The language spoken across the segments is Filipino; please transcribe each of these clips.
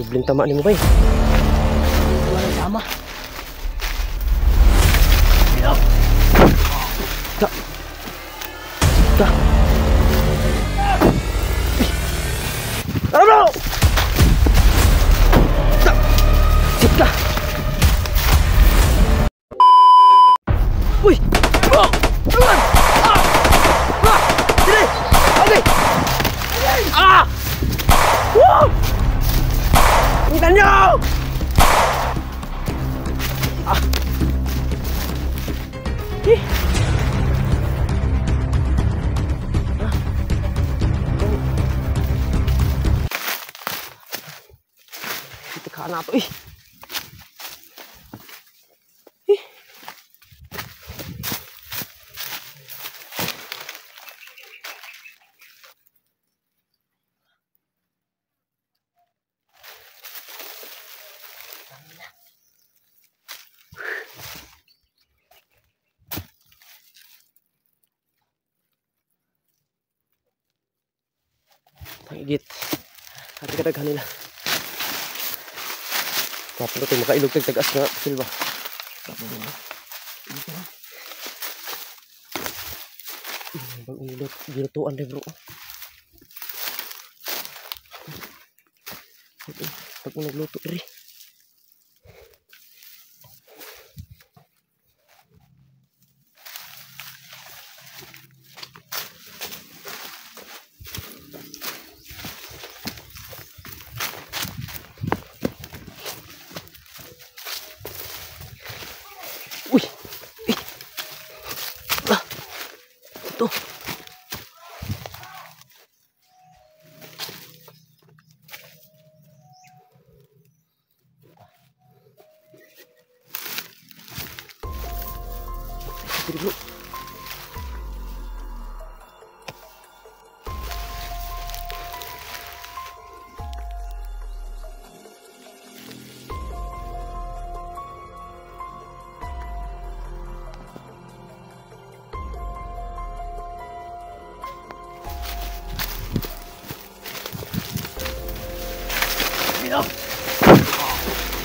Dubling tama ni mo bay. Wala sama. Ta. Ta. Ano bro? Ta. Sit ka. Uy. Oh. Tuan. Ah. Ah. Sini. Okay. Ah. Wow. Ikan nyo. Ah. Ih. Tekanan apa? Ih. Ih. Tangigit. Hati ka daghan nila. Tapos ito makailog tag-tagas na silba. Bang-ilog gilutuan deh bro. Pag mo nagluto diri. Uy. Ah. Ito. Ito dulu.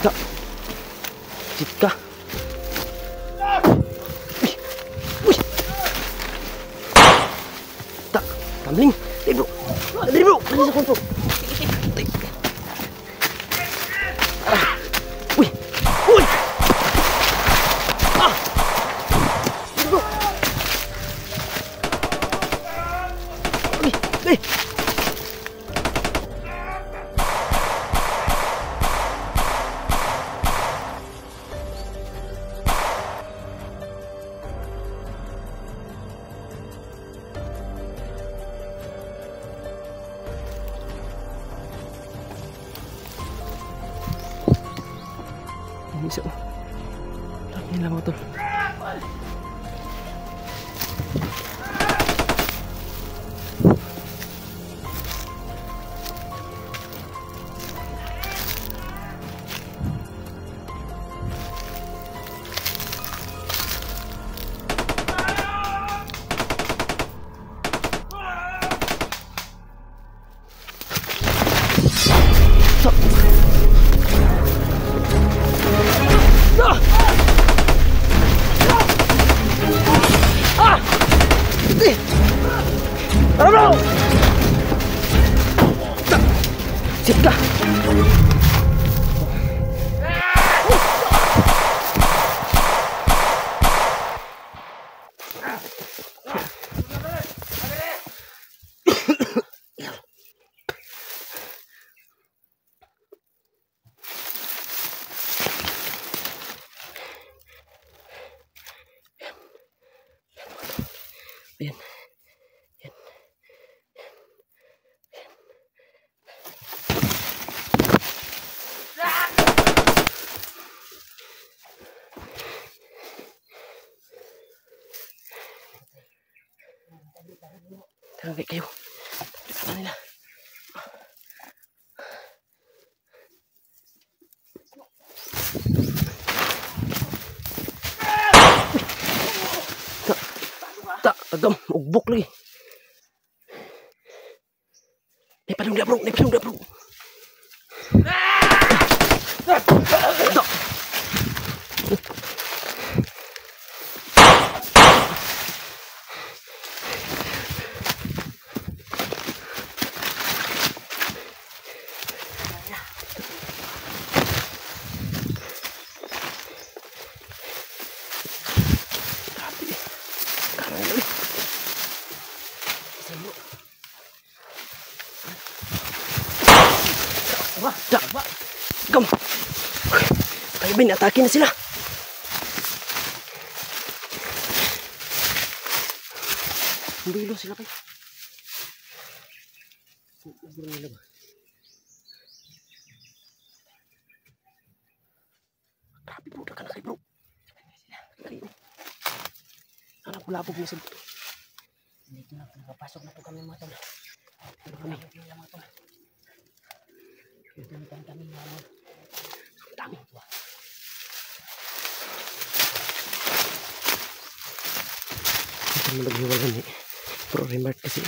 Tak. Jika. Wih. Tak. Kambing. Dari bro. Dari bro. Dari sa konto. Wih. Wih. Ah. Dari bro. Wih. Wih. Bisa. Lagi lah motor. Ano bro? Sit ka. Ayan. Ayan. Tangkay kayo. Dekatan nila. Tak, agam, ugbok lagi. Naik padung dia bro. Gam. Tayo ba, atake na sila. Bilo sila kayo. Grabe po, dakan na kayo bro. Anak ko labog niya sa buto. Dito na, nakapasok na po kami mga tol. Dito kami mga tol. Dito na kami mga tol. Ang dami. Ito mo naghiwalan eh. Pro remark kasi.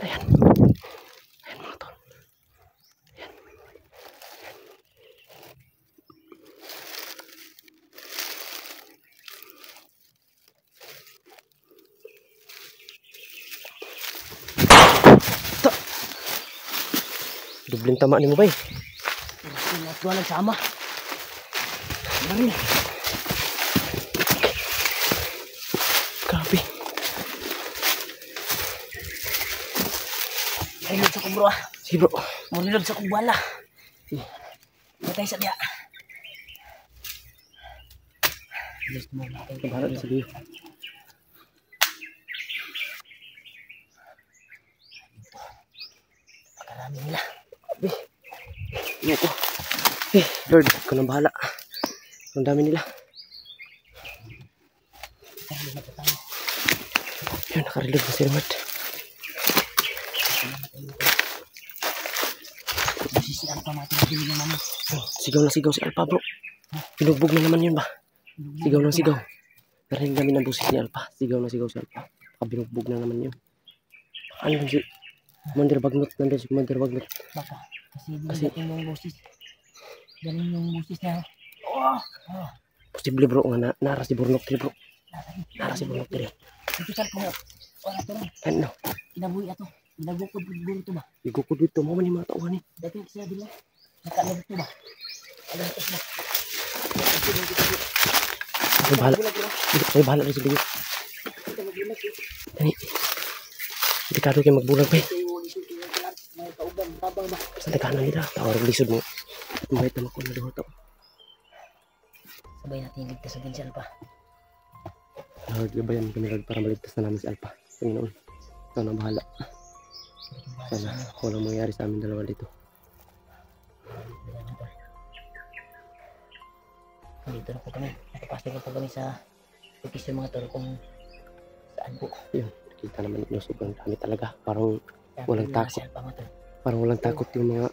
Ayan. Ayan mga tol. Ayan. Dubling tama ni mo ba eh? Dua nagsama. Maril. Grabe. Marilod sa kong bro ah. Sige bro. Marilod sa kong bala. Matay sa diya. Bilis mo natin. Bahala sa biyo. Pakarami nila. Ano ko? Lord, ikaw nang bahala. Ang dami nila. Pakarami na po tayo. Yun, nakarilog na si Ramad. Masisi ang pamatin na binigyan namin. Sigaw na sigaw si Alpha bro. Pinugbog na naman yun ba? Sigaw na sigaw. Narinig namin ang busis ni Alpha. Sigaw na sigaw si Alpha. Binugbog na naman yun. Ano yun si Commander Bagnot? Nandun si Commander Bagnot. Baka. Kasi galing yung boses. Galing yung boses niya. Oh! Posible bro nga nara si Burnok dili bro. Nara si Burnok dili. Ito saan ko nga. Wala to lang. Ano? Kinabuhi ato. Kinabukod buro to ba? Igukod dito mo man yung mga tauhan eh. Dati siya din lang. Nakalabot to ba? Alam ito sila. Ay bahala. Ay bahala rin si Biyo. Dani. Delikado kayo magbulag pa eh. Sa dekanan nila. Tawar ang lisod mo. Mahit naman ko na doon ito. Sabay natin ligtas na din si Alpha. Gabayan kami para maligtas na namin si Alpha. Panginoon. Ikaw na bahala. Sana walang mangyari sa amin dalawa dito. Dito na po kami. Nakapasok na po kami sa location mga tol kung saan po. Yun. Kita naman yung sobrang dami talaga. Parang walang Dami takot. si Alpha mga tol. Parang walang takot yung mga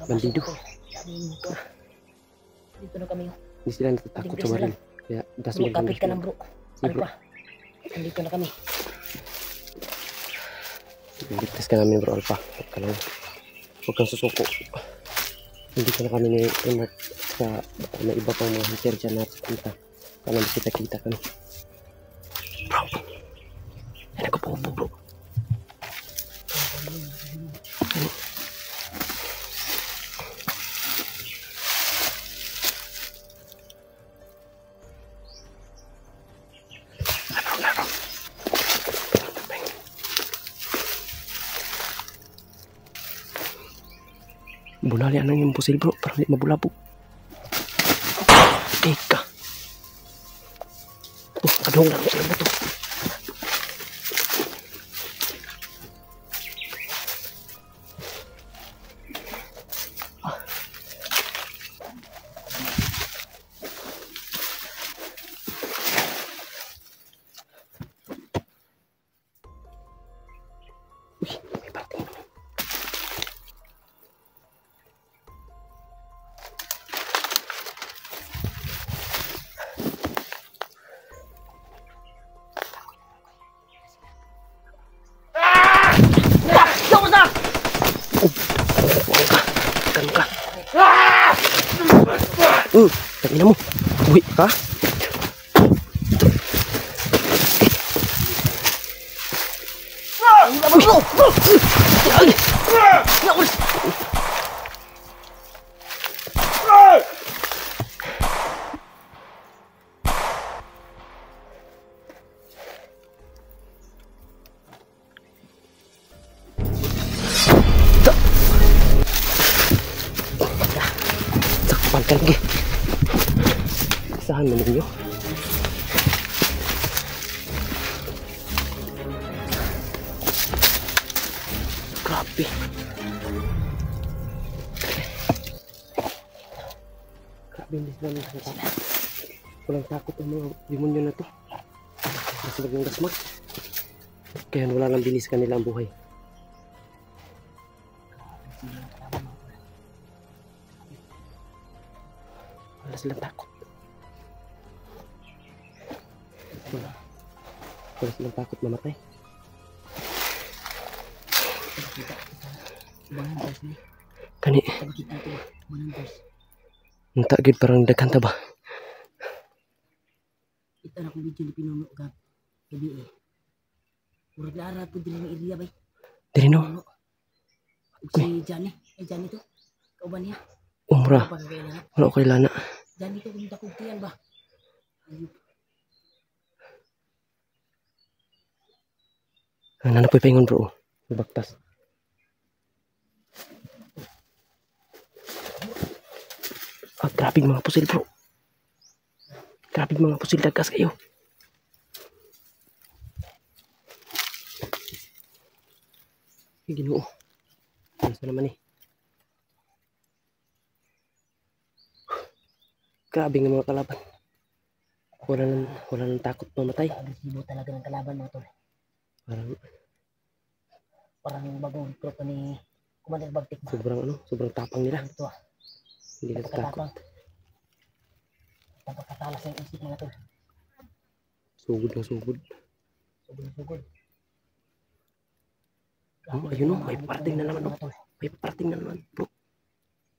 bandido. Dito na kami. Hindi sila natatakot sa baril. Kaya das mo Kapit ka lang bro. Sige bro. Alpha. Dito na kami. Ligtas ka namin bro Alpha. Huwag kang susuko. Hindi ka na kami ni Emert sa may iba pang mga hunter dyan na punta. Para kita kami. Bro. Yan ako po bro. Bunali ano yung pusil bro para hindi mabulabog. Teka. Kadong lang sila mo to. Uy, may parting. Kan ka. Tangina mo. Uy, ka? Sakpan ka lagi. Saan mo ninyo? Grabe. Grabe, hindi sila nagsasabi. Walang takot ang mga demonyo na to. Masalag ng gasmak. Kaya wala nang bilis kanila ang buhay. Wala silang takot. Wala silang takot mamatay. Kani. Entah gid parang daghan ta ba? Ito na kung video ni Pinuno ka. Gabi eh. Murag lara po din ng area bay. Diri no. Si Johnny. Johnny to. Kauban niya. Umrah. Wala ko ilana. Johnny to kung takugtiyan ba? Ayup. Ano po paingon bro? Baktas. Grabe mga pusil bro. Grabe mga pusil, dagas kayo. Ginoo. Ano sa naman eh. Grabe nga mga kalaban. Wala nang takot mamatay. Agresibo talaga ng kalaban mga tol. Parang bagong recruit ni Commander Bagtik. Sobrang tapang nila. Ito ah. Hindi nila takot. Napakatalas ng isip mga tol. Sugod na sugod. Sugod. Ayun o, may parating na naman o. May parating na naman bro.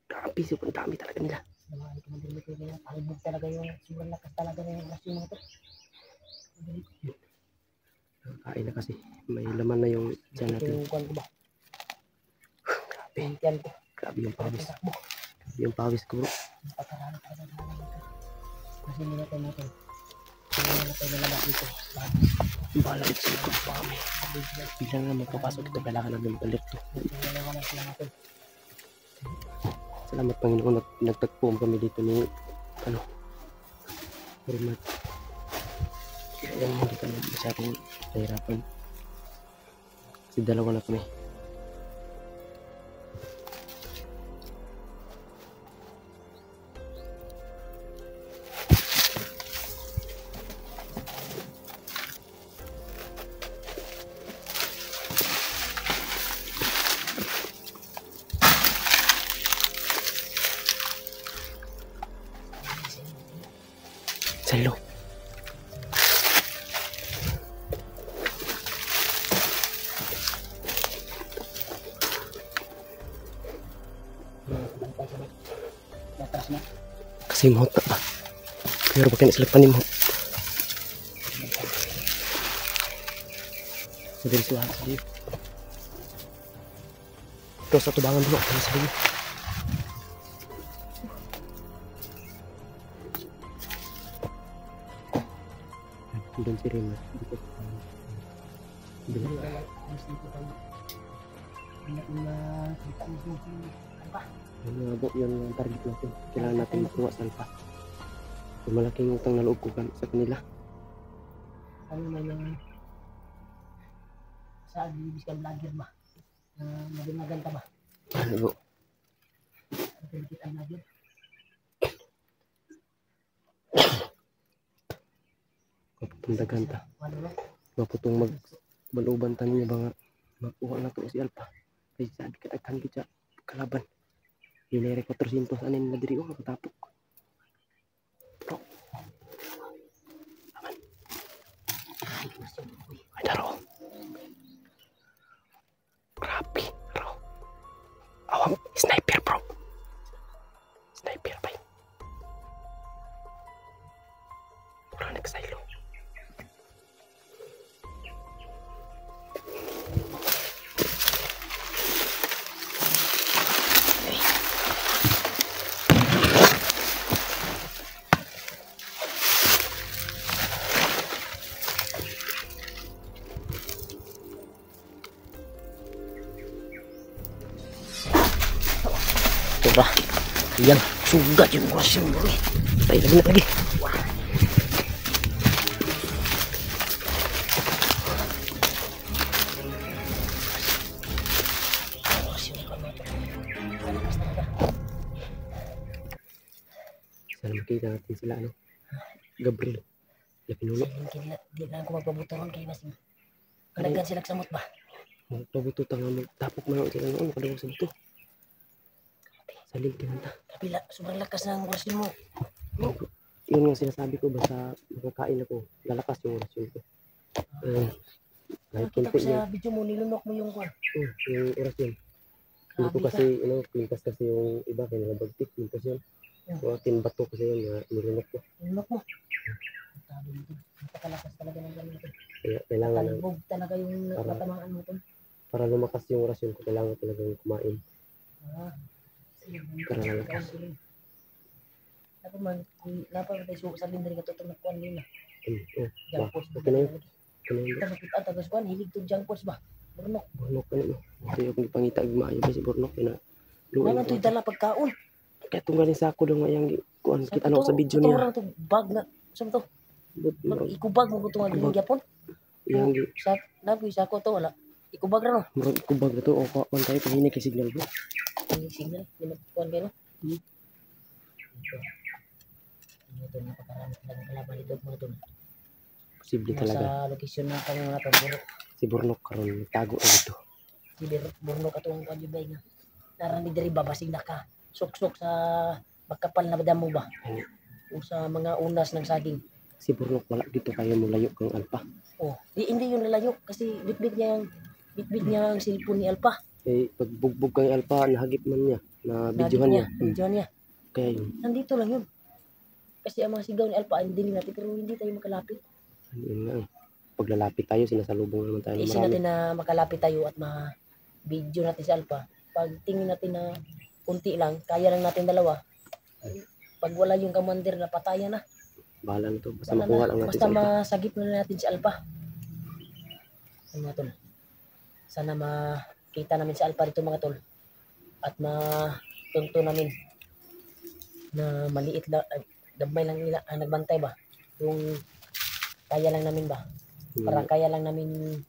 Grabe, sobrang dami talaga nila. Palibog talaga yung sobrang lakas talaga na yung lakas yung mga tol. Kain na kasi. May laman na yung tiyan natin. Grabe. Grabe yung pawis. Grabe yung pawis ko bro. Pagkarami talaga naman ito. Kasi hindi natin natin. Hindi natin nalabas dito. Bahala ito sa likod pa kami. Bilang na magpapasok ito, kailangan namin balik ito. Salamat Panginoon, nagtagpuan kami dito ni Hormat. Kaya hindi kami masyadong nahirapan. Kasi dalawa na kami. Salo. Kasi mohot na ba? Pero bakit nasilapan ni mohot? Madali suhat sa liyo. Ito sa tubangan dulu. Kaya sa liyo. Dan si Rina dito. Bila Nabok yun ang target natin. Kailangan natin makuha salpa. So, malaking utang na loob ko sa kanila. Ano na yung sa agibis ka vlogger ba? Magandang ba? Ano bro? Ang kita vlogger. Kaputong daganta. Kaputong magbaluban tanin niya ba nga makuha na to si Alpha. Kaya sabi kadaghan kita kalaban. Hinere 400 anin na diri o nakatapok. Bro. Aman. Ay daro. Grabe. Daro. Sniper bro. Sniper pa. Pura nagsilo. Ito ba? Yan, sugat yung orasyon bro. Tayo lagi na lagi. Orasyon ko mga tol. Malakas talaga. Sana makita natin sila ano. Gabriel. Na pinuno. Di na ako magpabutoron kayo kasi kalagan sila samot ba? Pabututan nga mo. Tapok man sila noon. Makadawag sa buto. Saling kinanta. Kapila, sobrang lakas ng orasyon mo. Yun nga sinasabi ko. Basta makakain ako. Lalakas yung orasyon ko. Kahit Nakita ko kunti niya. sa video mo, nilunok mo yung kwan. Yung orasyon. Hindi ko Grabe kasi, pintas kasi yung iba. Kaya nabagtik. Pintas yun. So, akin bato kasi yun. Nilunok ko. Nilunok mo. Sabi mo ito. Napakalakas talaga ng gano'n ito. Kaya kailangan na, Talibog talaga yung natamaan mo ito. para lumakas yung orasyon ko, kailangan talaga yung kumain. Para lalakas. Dapat man, dapat tayo sa lindari ka tutong nagkuhan nila. Wah, okay na yun. Okay na yun. Kita makita tapos kuhan, hilig to junk foods ba? Burnok. Burnok ka na. Kasi yung pangita maayo ba si Burnok. Naman to'y dala pagkaon. Kaya itong galing sa ako daw nga yung kuhan. Kita na ako sa video niya. Ito bag na. Saan to? Ikubag mo ko ito nga galing Japon. Yung Nabi sa ako to wala. Ikubag na no? murag kubag na to. O kuhan tayo pag hinig kay signal bro. Ang signal. Hindi magkuhan kayo no? Ito napakarami talaga kalaban dito mga ito. Posible talaga. Sa lokasyon na kami mga ito. Si Burnok karon tago na dito. Si Burnok atong kanjubay nga. Narami diri babasig na ka. Suksok sa makapal na damo ba? O sa mga unas ng saging. Si Burnok wala dito kayo mo layo kang Alpha. Oh, hindi yun nalayo kasi bitbit niya ang cellphone ni Alpha. Eh pag bugbog kay Alpha nahagip man niya. Na videohan niya. Videohan niya. Kaya yun. Nandito lang yun. Kasi ang mga sigaw ni Alpha ay hindi natin pero hindi tayo makalapit. Yun nga eh. Paglalapit tayo, sinasalubong naman tayo ng Isin marami. natin na makalapit tayo at ma-video natin si Alpha. Pag tingin natin na kunti lang, kaya lang natin dalawa. Pag wala yung commander na patayan na. Bahala na to. Basta makuha lang natin Basta sa Alpha. masagip na natin si Alpha. Ano mga tol? Sana makita namin si Alpha dito mga tol. At matunto namin na maliit lang, gabay lang nila, nagbantay ba? Yung kaya lang namin ba? Para kaya lang namin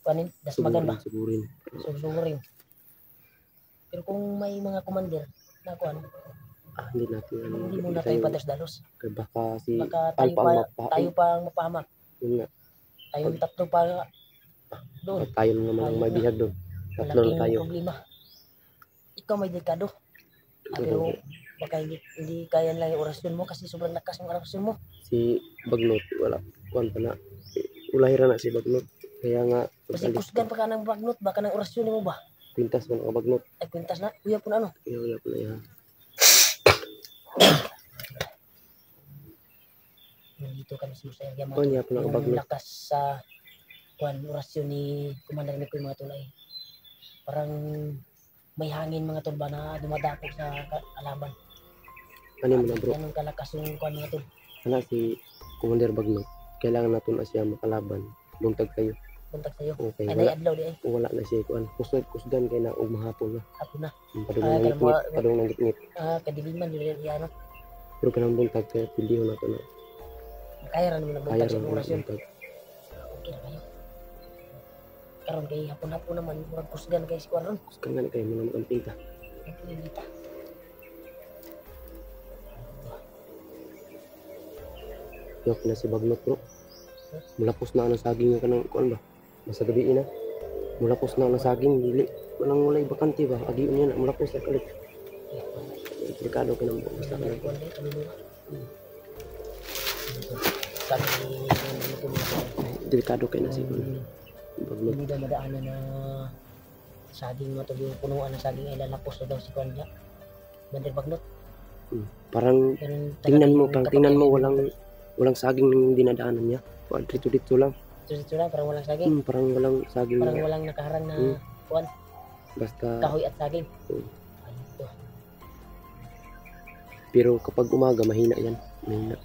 kuanin, dasmagan ba? Sugurin. Susugurin. Pero kung may mga commander na kuan, Hindi natin ano. hindi muna tayo padas-dalos. Baka si Baka tayo Alpha pa, ang mapahain. tayo pa ang mapahamak. Yun nga. Tayong tatlo pa doon. Pag tayo naman ang Tayo may na. bihag doon. Tatlo na Malaking tayo. problema. Ikaw may delikado. Pero baka hindi kaya lang yung orasyon mo kasi sobrang lakas ng orasyon mo. Si Bagnot, wala. Kuwan pa na. Ulahira na si Bagnot. Kaya nga, Kasi kusgan pa ka ng bagnot, baka ng orasyon mo ba? pintas mo ng Bagnot. Ay kwintas na, kuya po na ano. Wala pa na yan. Nandito kami sa Musaya Yamato. Oh, niya po na Yung bagnot. lakas sa orasyon ni Commander Mikoy mga tulay. Parang may hangin mga tol ba na dumadapog sa kalaban. Ano mo na bro? Ganun kalakas yung kuan mga tol. Ano si Commander Bagnot? Kailangan natin na siya makalaban. Buntag kayo. Buntag sa'yo. Okay, Ay, wala. adlaw di ay. Wala na siya kuan. Kusdan kay na og mahapon na. Hapon na. Padung nang ngit-ngit. Padung nang ngit-ngit. Kadiliman nila yan. Pero kanang buntag kaya piliho na to na. Kaya rin naman Kaya nabuntag sa rin orasyon. buntag. Okay na kayo. Karon kay hapon-hapon naman murag kusgan kay si Kuan ron. Kangan kayo mo na makamping ta. Nagpilita. Yok na si Bagnot bro. Mulapos na ang saging nga kanang kuan ba? Basta gabi na. Mulapos na ang saging dili. Walang walay bakante ba? Agiun niya na mulapos na kalit. Delikado ka nang basta ka. Kuan day kanina. Sabi ni Delikado kay na si Bagnot. hindi daw madaanan na saging mo to yung punuan ng saging ay lalapos na daw si Kuan niya. Bandir Bagnot. Parang Ganun tingnan mo, yung tingnan mo kapangyarihan ng walang saging yung dinadaanan niya. Dito lang. dito lang, parang walang saging. Parang walang saging. Parang walang nakaharang na Kuan, Basta kahoy at saging. Mm. Ayun to. pero kapag umaga mahina yan. Mahina.